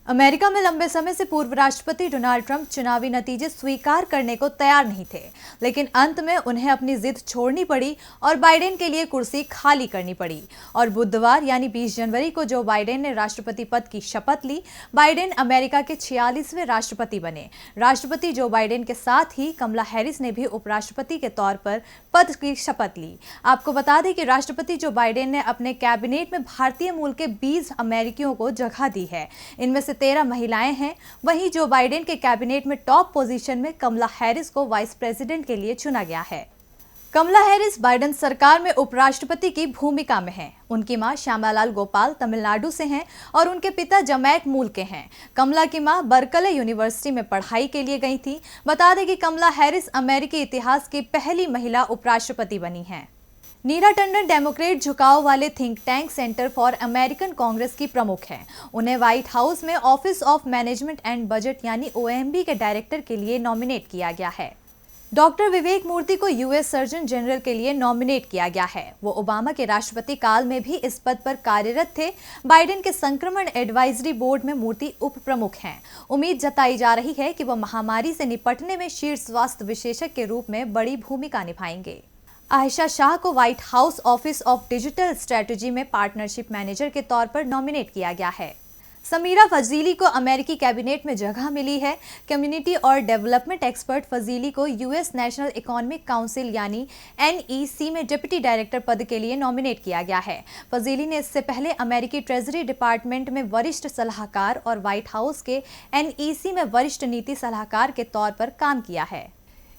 America में लंबे समय से पूर्व राष्ट्रपति डोनाल्ड ट्रंप चुनावी नतीजे स्वीकार करने को तैयार नहीं थे, लेकिन अंत में उन्हें अपनी जिद छोड़नी पड़ी और बाइडेन के लिए कुर्सी खाली करनी पड़ी। और बुधवार यानी 20 जनवरी को जो बाइडेन ने राष्ट्रपति पद की शपथ ली। बाइडेन अमेरिका के 46वें राष्ट्रपति बने। राष्ट्रपति जो बाइडेन के साथ ही कमला हैरिस ने भी उपराष्ट्रपति के तौर पर पद की शपथ ली। आपको बता दें कि राष्ट्रपति जो बाइडेन ने अपने कैबिनेट में भारतीय मूल के 20 अमेरिकियों को जगह दी है। इनमें से 13 महिलाएं हैं। वहीं जो बाइडेन के कैबिनेट में टॉप पोजीशन में कमला हैरिस को वाइस प्रेसिडेंट के लिए चुना गया है। कमला हैरिस बाइडेन सरकार में उपराष्ट्रपति की भूमिका में हैं। उनकी मां श्यामालाल गोपाल तमिलनाडु से हैं और उनके पिता जमैक मूल के हैं। कमला की मां बर्कले यूनिवर्सिटी में पढ़ाई के लिए गई थी। बता दें कि कमला हैरिस अमेरिकी इतिहास की पहली महिला उपराष्ट्रपति बनी हैं। नीरा टंडन डेमोक्रेट झुकाव वाले think tank centre for American Congress की प्रमुख हैं। उन्हें व्हाइट हाउस में office of management and budget यानी OMB के डायरेक्टर के लिए नॉमिनेट किया गया है। डॉक्टर विवेक मूर्ति को US सर्जन जनरल के लिए नॉमिनेट किया गया है। वो ओबामा के राष्ट्रपति काल में भी इस पद पर कार्यरत थे। बाइडेन के संक्रमण एडवाइजरी बोर्ड में मूर्ति उप प्रमुख हैं। उम्मीद जताई जा रही है कि वो महामारी से निपटने में शीर्ष स्वास्थ्य विशेषज्ञ के रूप में बड़ी भूमिका निभाएंगे। आयशा शाह को white house office of digital strategy में पार्टनरशिप मैनेजर के तौर पर नॉमिनेट किया गया है। समीरा फजीली को अमेरिकी कैबिनेट में जगह मिली है। कम्युनिटी और डेवलपमेंट एक्सपर्ट फजीली को US नेशनल इकोनॉमिक काउंसिल यानी NEC में डिप्टी डायरेक्टर पद के लिए नॉमिनेट किया गया है। फजीली ने इससे पहले अमेरिकी ट्रेजरी डिपार्टमेंट में वरिष्ठ सलाहकार और व्हाइट हाउस के NEC में वरिष्ठ नीति सलाहकार के तौर पर काम किया है।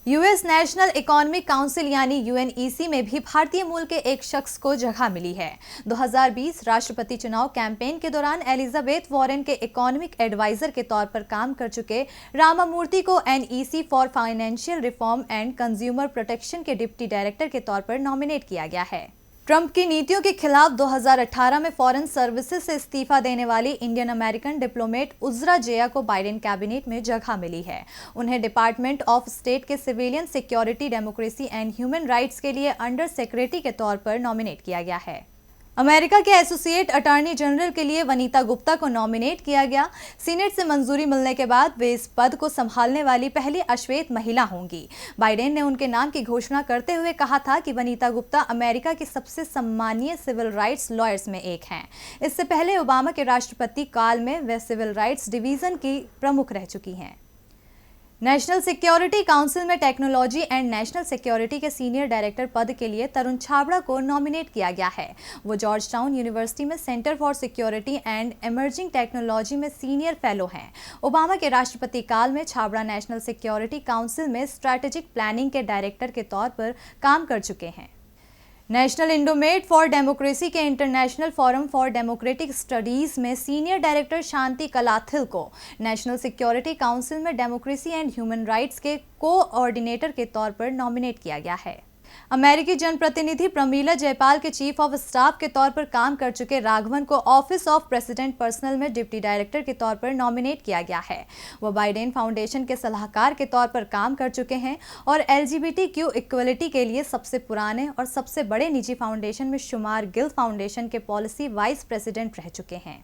US नेशनल इकोनॉमिक काउंसिल यानी UNEC में भी भारतीय मूल के एक शख्स को जगह मिली है। 2020 राष्ट्रपति चुनाव कैंपेन के दौरान एलिजाबेथ वॉरेन के इकोनॉमिक एडवाइजर के तौर पर काम कर चुके रामामूर्ति को NEC for financial reform and consumer protection के डिप्टी डायरेक्टर के तौर पर नॉमिनेट किया गया है। ट्रंप की नीतियों के खिलाफ 2018 में फॉरेन सर्विसेज से इस्तीफा देने वाली इंडियन अमेरिकन डिप्लोमेट उज़रा जेया को बाइडेन कैबिनेट में जगह मिली है। उन्हें डिपार्टमेंट ऑफ स्टेट के civilian security, democracy and human rights के लिए अंडर सेक्रेटरी के तौर पर नॉमिनेट किया गया है। अमेरिका के एसोसिएट अटॉर्नी जनरल के लिए वनीता गुप्ता को नॉमिनेट किया गया। सीनेट से मंजूरी मिलने के बाद वे इस पद को संभालने वाली पहली अश्वेत महिला होंगी। बाइडेन ने उनके नाम की घोषणा करते हुए कहा था कि वनीता गुप्ता अमेरिका के सबसे सम्मानीय सिविल राइट्स लॉयर्स में एक हैं। इससे पहले ओबामा के राष्ट्रपति काल में वे सिविल राइट्स डिवीजन की प्रमुख रह चुकी हैं। नेशनल सिक्योरिटी काउंसिल में टेक्नोलॉजी एंड नेशनल सिक्योरिटी के सीनियर डायरेक्टर पद के लिए तरुण छाबड़ा को नॉमिनेट किया गया है। वो जॉर्ज टाउन यूनिवर्सिटी में centre for security and emerging technology में सीनियर फेलो हैं। ओबामा के राष्ट्रपति काल में छाबड़ा नेशनल सिक्योरिटी काउंसिल में स्ट्रैटेजिक प्लानिंग के डायरेक्टर के तौर पर काम कर चुके हैं। नेशनल इंडोमेट फॉर डेमोक्रेसी के international forum for democratic studies में सीनियर डायरेक्टर शांति कलाथिल को नेशनल सिक्योरिटी काउंसिल में डेमोक्रेसी एंड ह्यूमन राइट्स के कोऑर्डिनेटर के तौर पर नॉमिनेट किया गया है। अमेरिकी जनप्रतिनिधि प्रमीला जयपाल के चीफ ऑफ स्टाफ के तौर पर काम कर चुके राघवन को ऑफिस ऑफ प्रेसिडेंट पर्सनल में डिप्टी डायरेक्टर के तौर पर नॉमिनेट किया गया है। वो बाइडेन फाउंडेशन के सलाहकार के तौर पर काम कर चुके हैं और LGBTQ इक्वलिटी के लिए सबसे पुराने और सबसे बड़े निजी फाउंडेशन में शुमार गिल्ड फाउंडेशन के पॉलिसी वाइस प्रेसिडेंट रह चुके हैं।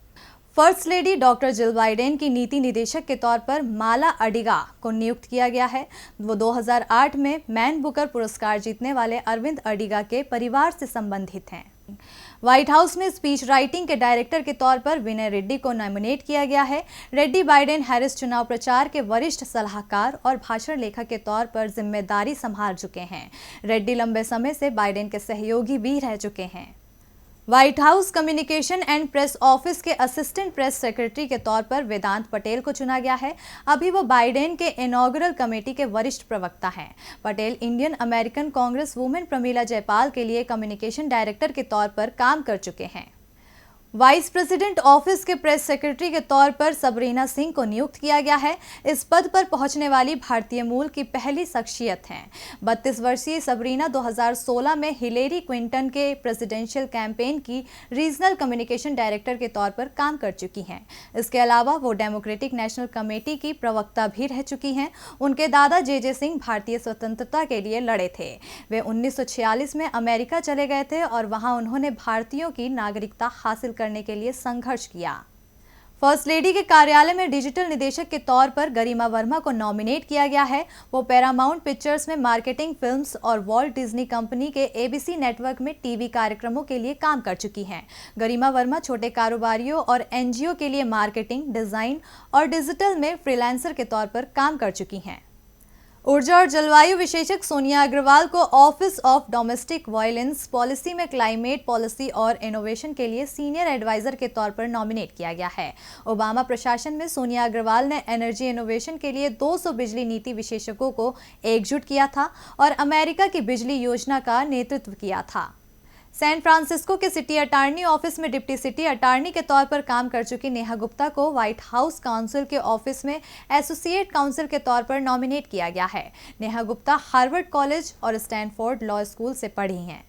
First lady doctor Jill Biden की नीति निदेशक के तौर पर माला अडिगा को नियुक्त किया गया है। वो 2008 में मैन बुकर पुरस्कार जीतने वाले अरविंद अडिगा के परिवार से संबंधित हैं। व्हाइट हाउस में स्पीच राइटिंग के डायरेक्टर के तौर पर विनय रेड्डी को नॉमिनेट किया गया है। रेड्डी बाइडेन हैरिस चुनाव प्रचार के वरिष्ठ सलाहकार और भाषण लेखक के तौर पर जिम्मेदारी संभाल चुके हैं। रेड्डी लंबे समय से बाइडेन के सहयोगी भी रह चुके हैं। White house communication and press office के असिस्टेंट प्रेस सेक्रेटरी के तौर पर वेदांत पटेल को चुना गया है। अभी वो बाइडेन के इनॉग्रल कमेटी के वरिष्ठ प्रवक्ता हैं। Patel Indian American Congress women Pramila Jaipal के लिए कम्युनिकेशन डायरेक्टर के तौर पर काम कर चुके हैं। वाइस प्रेसिडेंट ऑफिस के प्रेस सेक्रेटरी के तौर पर सबरीना सिंह को नियुक्त किया गया है। इस पद पर पहुंचने वाली भारतीय मूल की पहली शख्सियत हैं। 32 वर्षीय सबरीना 2016 में हिलेरी क्लिंटन के प्रेसिडेंशियल कैंपेन की रीजनल कम्युनिकेशन डायरेक्टर के तौर पर काम कर चुकी हैं। इसके अलावा वो डेमोक्रेटिक नेशनल कमेटी की प्रवक्ता भी रह चुकी हैं। उनके दादा JJ सिंह भारतीय स्वतंत्रता के लिए लड़े थे। वे 1946 में अमेरिका चले गए थे और वहां उन्होंने भारतीयों की नागरिकता हासिल करने के लिए संघर्ष किया। फर्स्ट लेडी के कार्यालय में डिजिटल निदेशक के तौर पर गरिमा वर्मा को नॉमिनेट किया गया है। वो पैरामाउंट पिक्चर्स में मार्केटिंग, फिल्म्स और वॉल्ट डिज्नी कंपनी के एबीसी नेटवर्क में टीवी कार्यक्रमों के लिए काम कर चुकी हैं। गरिमा वर्मा छोटे कारोबारियों और एनजीओ के लिए मार्केटिंग, डिजाइन और डिजिटल में फ्रीलांसर के तौर पर काम कर चुकी हैं। ऊर्जा और जलवायु विशेषज्ञ सोनिया अग्रवाल को office of domestic violence policy में क्लाइमेट पॉलिसी और इनोवेशन के लिए सीनियर एडवाइजर के तौर पर नॉमिनेट किया गया है। ओबामा प्रशासन में सोनिया अग्रवाल ने एनर्जी इनोवेशन के लिए 200 बिजली नीति विशेषज्ञों को एकजुट किया था और अमेरिका की बिजली योजना का नेतृत्व किया था। सैन फ्रांसिस्को के सिटी अटॉर्नी ऑफिस में डिप्टी सिटी अटॉर्नी के तौर पर काम कर चुकी नेहा गुप्ता को व्हाइट हाउस काउंसिल के ऑफिस में एसोसिएट काउंसिल के तौर पर नॉमिनेट किया गया है। नेहा गुप्ता हार्वर्ड कॉलेज और स्टैनफोर्ड लॉ स्कूल से पढ़ी हैं।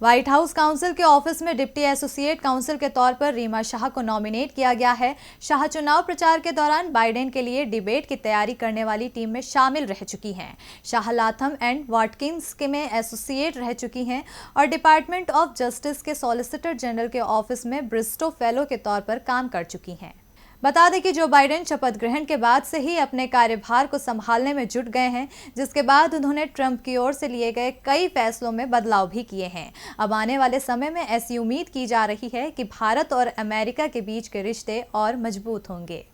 व्हाइट हाउस काउंसिल के ऑफिस में डिप्टी एसोसिएट काउंसिल के तौर पर रीमा शाह को नॉमिनेट किया गया है। शाह चुनाव प्रचार के दौरान बाइडेन के लिए डिबेट की तैयारी करने वाली टीम में शामिल रह चुकी हैं। शाह लाथम एंड वाटकिंस के में एसोसिएट रह चुकी हैं और डिपार्टमेंट ऑफ जस्टिस के सॉलिसिटर जनरल के ऑफिस में ब्रिस्टो फेलो के तौर पर काम कर चुकी हैं। बता दें कि जो बाइडेन शपथ ग्रहण के बाद से ही अपने कार्यभार को संभालने में जुट गए हैं, जिसके बाद उन्होंने ट्रंप की ओर से लिए गए कई फैसलों में बदलाव भी किए हैं। अब आने वाले समय में ऐसी उम्मीद की जा रही है कि भारत और अमेरिका के बीच के रिश्ते और मजबूत होंगे।